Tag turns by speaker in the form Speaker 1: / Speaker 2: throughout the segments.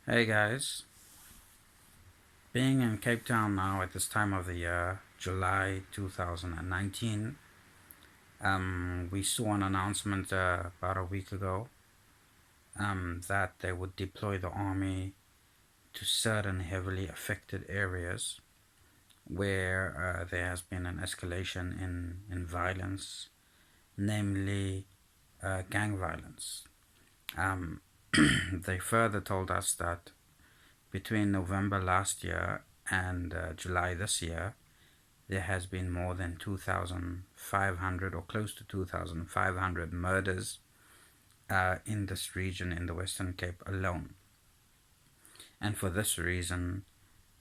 Speaker 1: Hey guys, being in Cape Town now at this time of the year, July 2019, we saw an announcement about a week ago that they would deploy the army to certain heavily affected areas where there has been an escalation in violence, namely gang violence. Um, they further told us that between November last year and July this year, there has been more than 2,500 or close to 2,500 murders in this region in the Western Cape alone. And for this reason,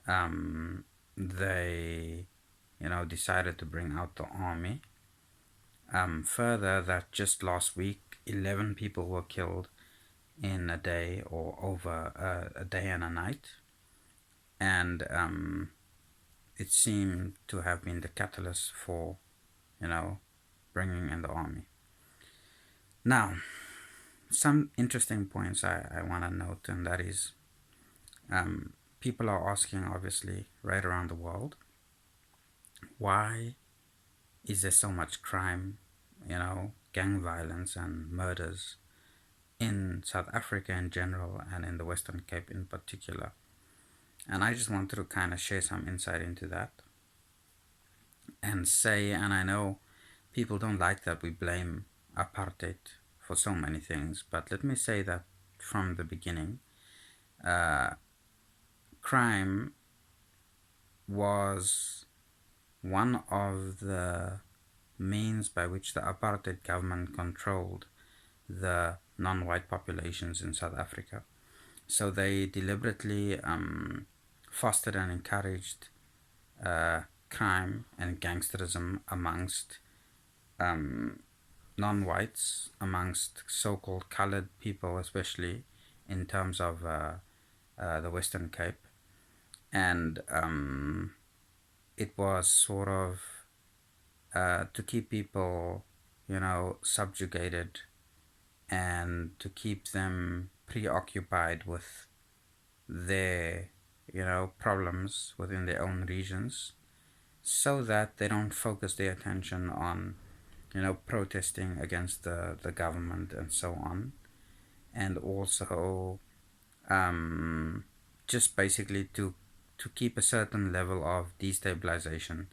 Speaker 1: um, they, decided to bring out the army. Further, that just last week, 11 people were killed in a day or over a day and a night. And it seemed to have been the catalyst for, you know, bringing in the army. Now, some interesting points I want to note, and that is people are asking, obviously, right around the world, why is there so much crime, gang violence and murders in South Africa in general and in the Western Cape in particular? And I just wanted to kind of share some insight into that and say, and I know people don't like that we blame apartheid for so many things, but let me say that from the beginning, uh, crime was one of the means by which the apartheid government controlled the non-white populations in South Africa. So they deliberately fostered and encouraged uh, crime and gangsterism amongst um, non-whites, amongst so-called colored people, especially in terms of the Western Cape. And it was sort of to keep people, subjugated and to keep them preoccupied with their, problems within their own regions so that they don't focus their attention on, protesting against the government and so on. And also um, just basically to keep a certain level of destabilization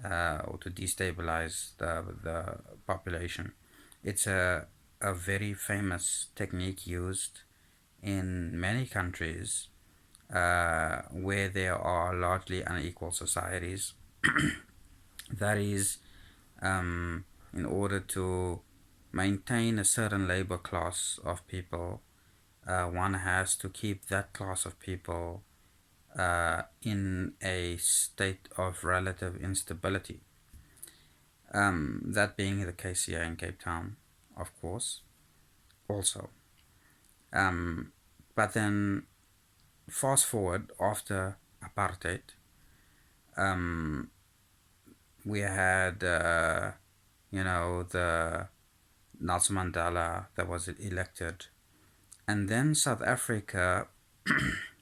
Speaker 1: or to destabilize the population. It's a very famous technique used in many countries where there are largely unequal societies. That is, in order to maintain a certain labor class of people, one has to keep that class of people in a state of relative instability. That being the case here in Cape Town, of course, also. Um, but then, fast forward after apartheid, um, we had, the Nelson Mandela that was elected. And then South Africa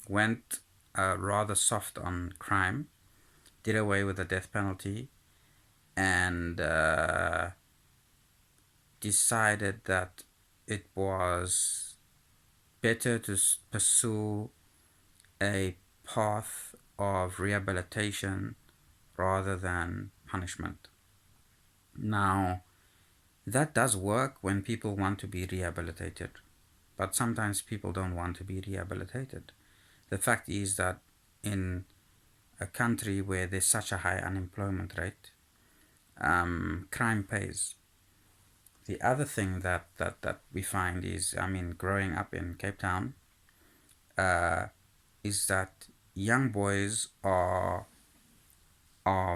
Speaker 1: went rather soft on crime, did away with the death penalty, and decided that it was better to pursue a path of rehabilitation rather than punishment. Now, that does work when people want to be rehabilitated, but sometimes people don't want to be rehabilitated. The fact is that in a country where there's such a high unemployment rate, crime pays. The other thing that we find is, I mean, growing up in Cape Town, uh, is that young boys are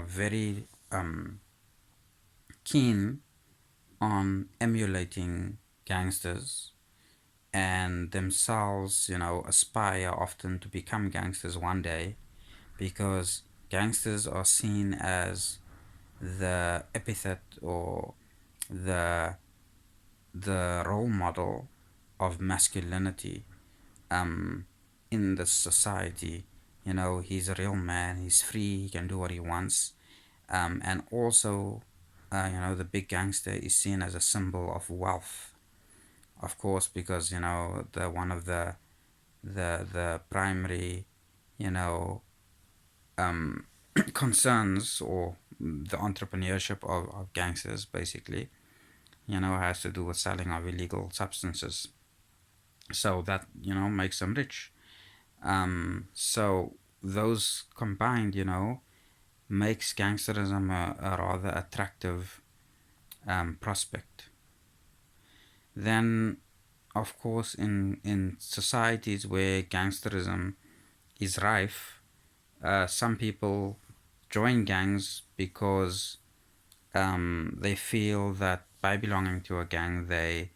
Speaker 1: very keen on emulating gangsters and themselves, aspire often to become gangsters one day because gangsters are seen as the epithet or the the role model of masculinity, um, in the society. He's a real man, he's free, he can do what he wants. And also, the big gangster is seen as a symbol of wealth, of course, because the one of the primary, you know um, concerns, or the entrepreneurship of gangsters, basically, has to do with selling of illegal substances. So that makes them rich. So those combined, makes gangsterism a rather attractive prospect. Then, of course, in societies where gangsterism is rife, some people join gangs because they feel that by belonging to a gang they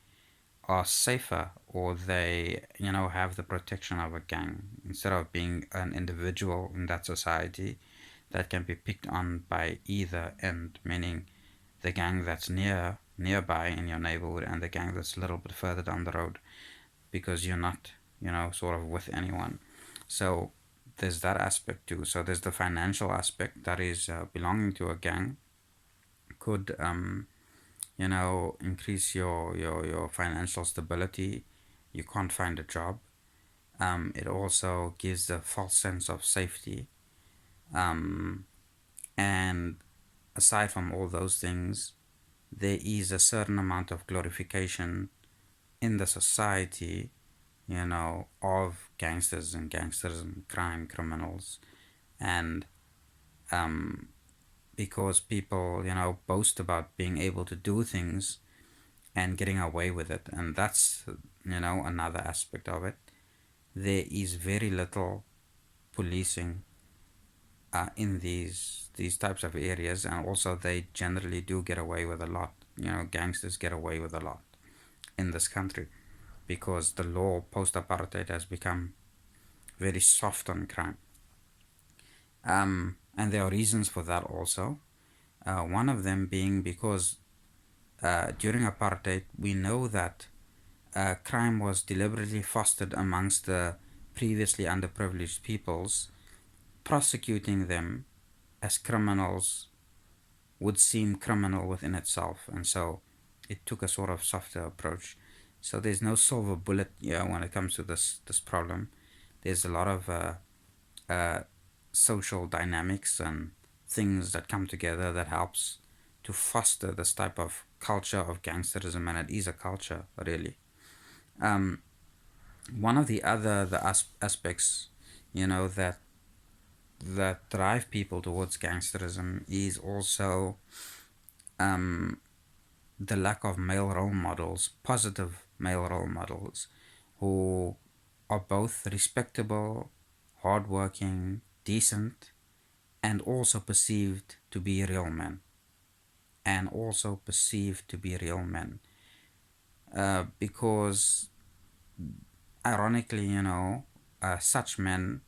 Speaker 1: are safer, or they have the protection of a gang instead of being an individual in that society that can be picked on by either end, meaning the gang that's nearby in your neighborhood and the gang that's a little bit further down the road, because you're not sort of with anyone. So there's that aspect too. So there's the financial aspect, that is, belonging to a gang could increase your financial stability. You can't find a job. It also gives a false sense of safety. And aside from all those things, there is a certain amount of glorification in the society, of gangsters and crime, criminals. And because people, boast about being able to do things and getting away with it. And that's, another aspect of it. There is very little policing in these types of areas, and also they generally do get away with a lot. Gangsters get away with a lot in this country because the law post apartheid has become very soft on crime. And there are reasons for that also. One of them being because during apartheid, we know that crime was deliberately fostered amongst the previously underprivileged peoples. Prosecuting them as criminals would seem criminal within itself, and so it took a sort of softer approach. So there's no silver bullet, when it comes to this problem. There's a lot of social dynamics and things that come together that helps to foster this type of culture of gangsterism, and it is a culture, really. One of the other aspects, that drive people towards gangsterism is also the lack of male role models, positive male role models, who are both respectable, hardworking, decent, and also perceived to be real men. And also perceived to be real men. Because, ironically, such men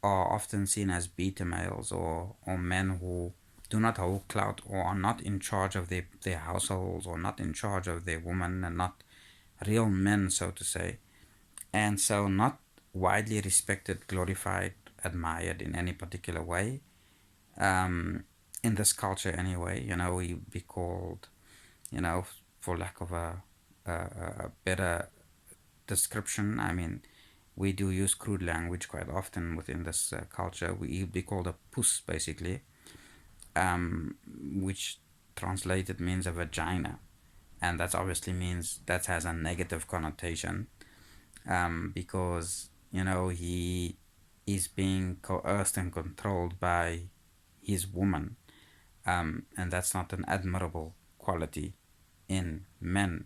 Speaker 1: are often seen as beta males, or men who do not hold clout, or are not in charge of their households, or not in charge of their women, and not real men, so to say. And so not widely respected, glorified, admired in any particular way. In this culture anyway, we be called, for lack of a better description, I mean, we do use crude language quite often within this culture. We be called a puss, basically, which translated means a vagina, and that obviously means that has a negative connotation, because he is being coerced and controlled by his woman, and that's not an admirable quality in men.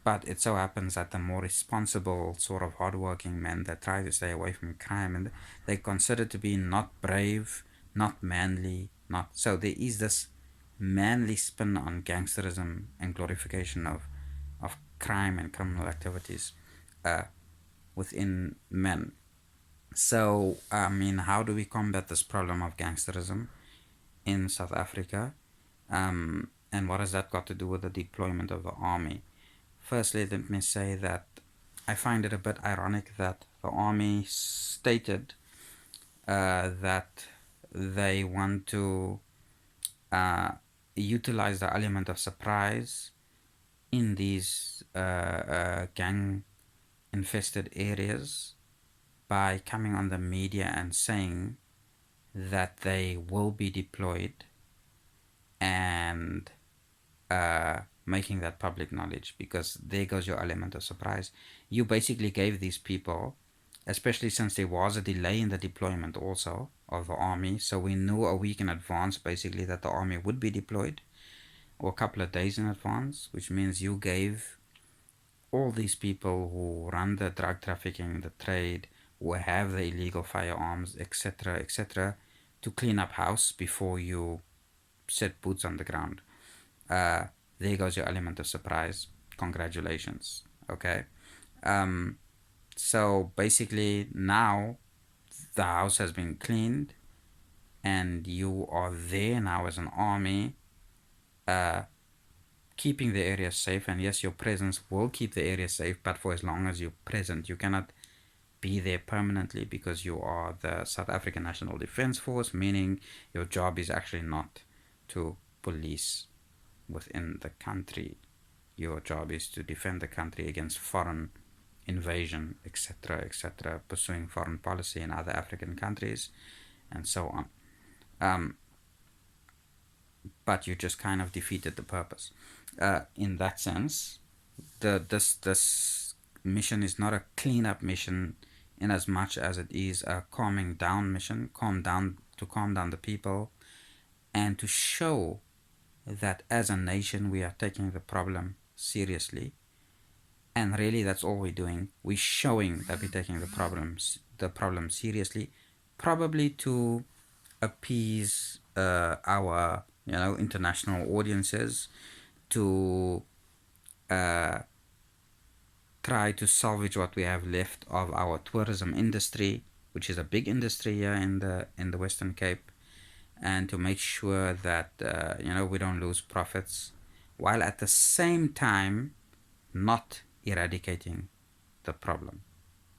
Speaker 1: But it so happens that the more responsible, sort of hardworking men that try to stay away from crime, and they consider to be not brave, not manly, not so. There is this manly spin on gangsterism and glorification of crime and criminal activities within men. So, I mean, how do we combat this problem of gangsterism in South Africa? And what has that got to do with the deployment of the army? Firstly, let me say that I find it a bit ironic that the army stated that they want to uh, utilize the element of surprise in these gang infested areas by coming on the media and saying that they will be deployed and making that public knowledge, because there goes your element of surprise. You basically gave these people, especially since there was a delay in the deployment also of the army, so we knew a week in advance basically that the army would be deployed, or a couple of days in advance, which means you gave all these people who run the drug trafficking, the trade, who have the illegal firearms, etc., to clean up house before you set boots on the ground. Uh, there goes your element of surprise. Congratulations. Okay. So basically, now the house has been cleaned, and you are there now as an army, keeping the area safe. And yes, your presence will keep the area safe, but for as long as you're present, you cannot be there permanently, because you are the South African National Defence Force, meaning your job is actually not to police within the country. Your job is to defend the country against foreign invasion, etc., pursuing foreign policy in other African countries, and so on. But you just kind of defeated the purpose. In that sense, this mission is not a cleanup mission, in as much as it is a calming down mission, calm down the people, and to show that as a nation we are taking the problem seriously. And really, that's all we're doing. We're showing that we're taking the problem seriously, probably to appease our international audiences, to try to salvage what we have left of our tourism industry, which is a big industry here in the Western Cape, and to make sure that we don't lose profits, while at the same time not eradicating the problem.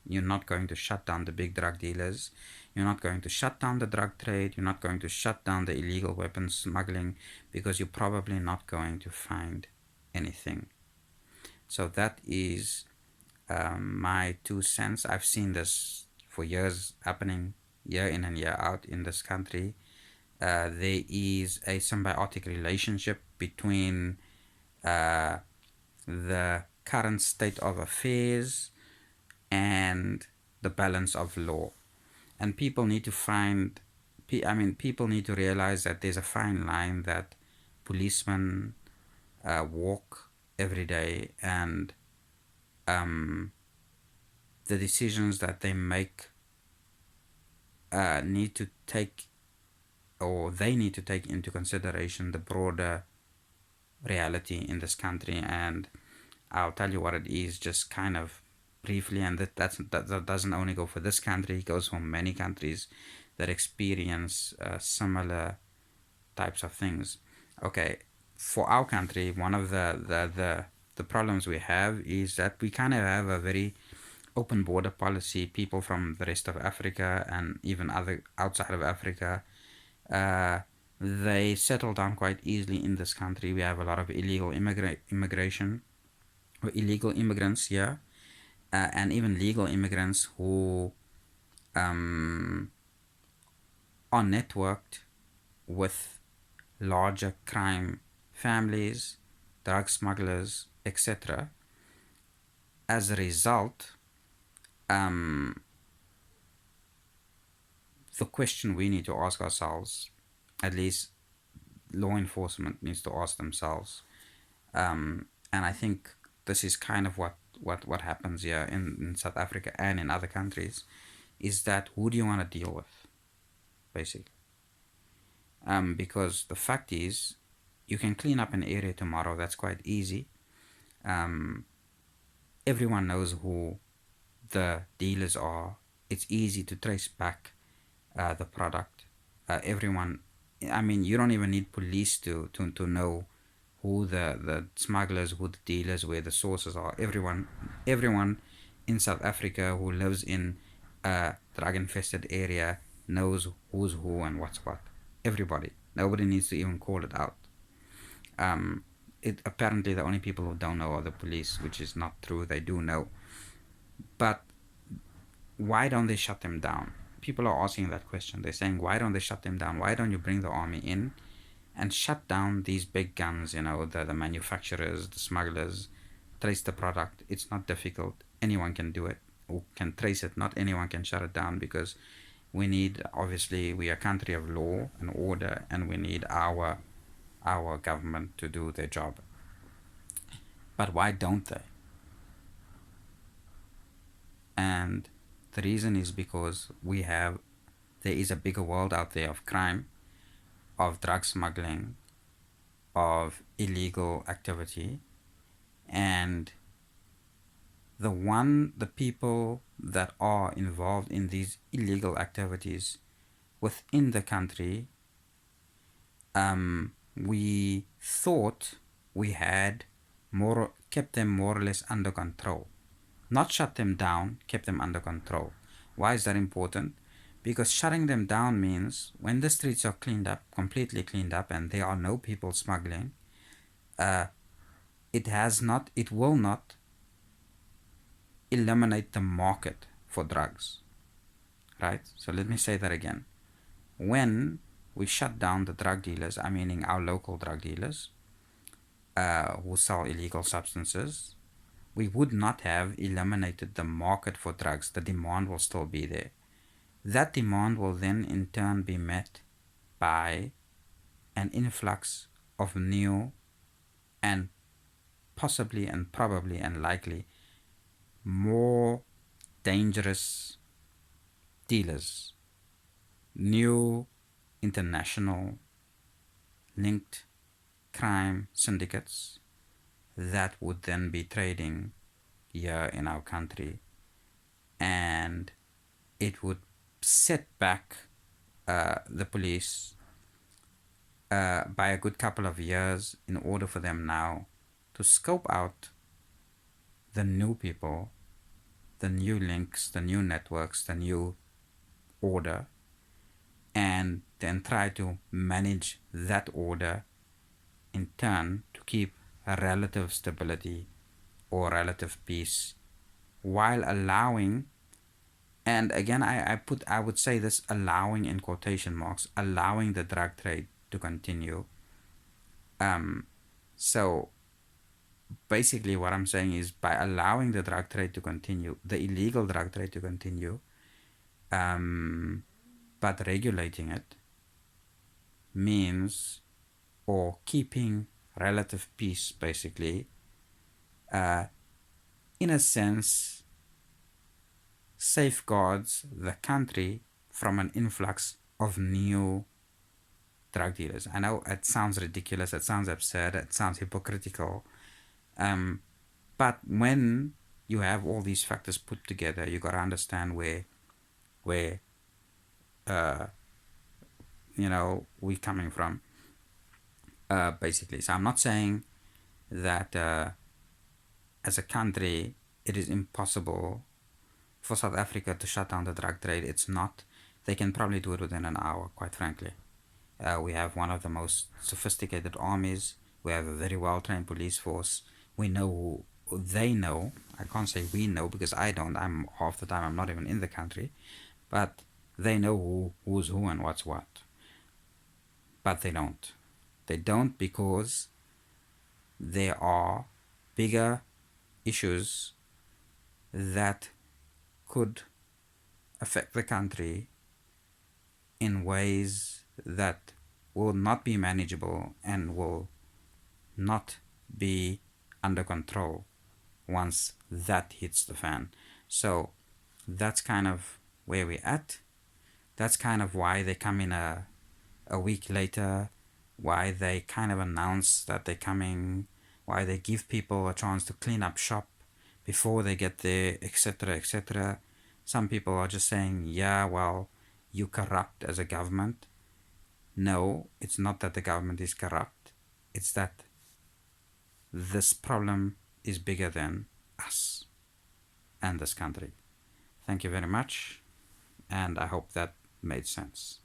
Speaker 1: You're not going to shut down the big drug dealers. You're not going to shut down the drug trade. You're not going to shut down the illegal weapons smuggling, because you're probably not going to find anything. So that is my 2 cents. I've seen this for years happening year in and year out in this country. There is a symbiotic relationship between the current state of affairs and the balance of law. And people need to realize that there's a fine line that policemen walk every day, and the decisions that they make need to take into consideration the broader reality in this country. And I'll tell you what it is, just kind of briefly, and that doesn't only go for this country, it goes for many countries that experience similar types of things. Okay, for our country, one of the problems we have is that we kind of have a very open border policy. People from the rest of Africa, and even other outside of Africa, they settle down quite easily in this country. We have a lot of illegal immigration, or illegal immigrants here, and even legal immigrants who are networked with larger crime families, drug smugglers, etc. As a result, the question we need to ask ourselves, at least law enforcement needs to ask themselves, and I think this is kind of what happens here in South Africa and in other countries, is that who do you want to deal with, basically? Because the fact is, you can clean up an area tomorrow. That's quite easy. Everyone knows who the dealers are. It's easy to trace back the product. Everyone, you don't even need police to know who the smugglers, who the dealers, where the sources are. Everyone in South Africa who lives in a drug-infested area knows who's who and what's what. Everybody. Nobody needs to even call it out. It apparently the only people who don't know are the police, which is not true. They do know. But why don't they shut them down? People are asking that question. They're saying, why don't they shut them down? Why don't you bring the army in and shut down these big guns, the manufacturers, the smugglers, trace the product? It's not difficult. Anyone can do it or can trace it. Not anyone can shut it down, because obviously, we are a country of law and order, and we need our government to do their job. But why don't they? And the reason is because there is a bigger world out there of crime, of drug smuggling, of illegal activity, and the people that are involved in these illegal activities within the country, we thought we had kept them more or less under control. Not shut them down, kept them under control. Why is that important? Because shutting them down means when the streets are completely cleaned up, and there are no people smuggling, it will not eliminate the market for drugs. Right? So let me say that again. When we shut down the drug dealers, I'm meaning our local drug dealers who sell illegal substances, we would not have eliminated the market for drugs. The demand will still be there. That demand will then in turn be met by an influx of new and possibly and probably and likely more dangerous dealers, new international linked crime syndicates that would then be trading here in our country, and it would set back the police by a good couple of years in order for them now to scope out the new people, the new links, the new networks, the new order, and then try to manage that order in turn to keep a relative stability or relative peace, while allowing, and again I would say this allowing in quotation marks, allowing the drug trade to continue. So basically what I'm saying is, by allowing the drug trade to continue, the illegal drug trade to continue, but regulating it means, or keeping relative peace basically, in a sense safeguards the country from an influx of new drug dealers. I know it sounds ridiculous, it sounds absurd, it sounds hypocritical, but when you have all these factors put together, you gotta understand where we're coming from, basically. So I'm not saying that as a country it is impossible for South Africa to shut down the drug trade. It's not. They can probably do it within an hour, quite frankly. We have one of the most sophisticated armies. We have a very well-trained police force. We know who they know. I can't say we know, because I don't. Half the time I'm not even in the country. But they know who's who and what's what. But they don't. They don't because there are bigger issues that could affect the country in ways that will not be manageable and will not be under control once that hits the fan. So that's kind of where we're at. That's kind of why they come in a week later, why they kind of announce that they're coming, why they give people a chance to clean up shop before they get there, etc., etc. Some people are just saying, yeah, well, you corrupt as a government. No, it's not that the government is corrupt. It's that this problem is bigger than us. and this country. Thank you very much, and I hope that made sense.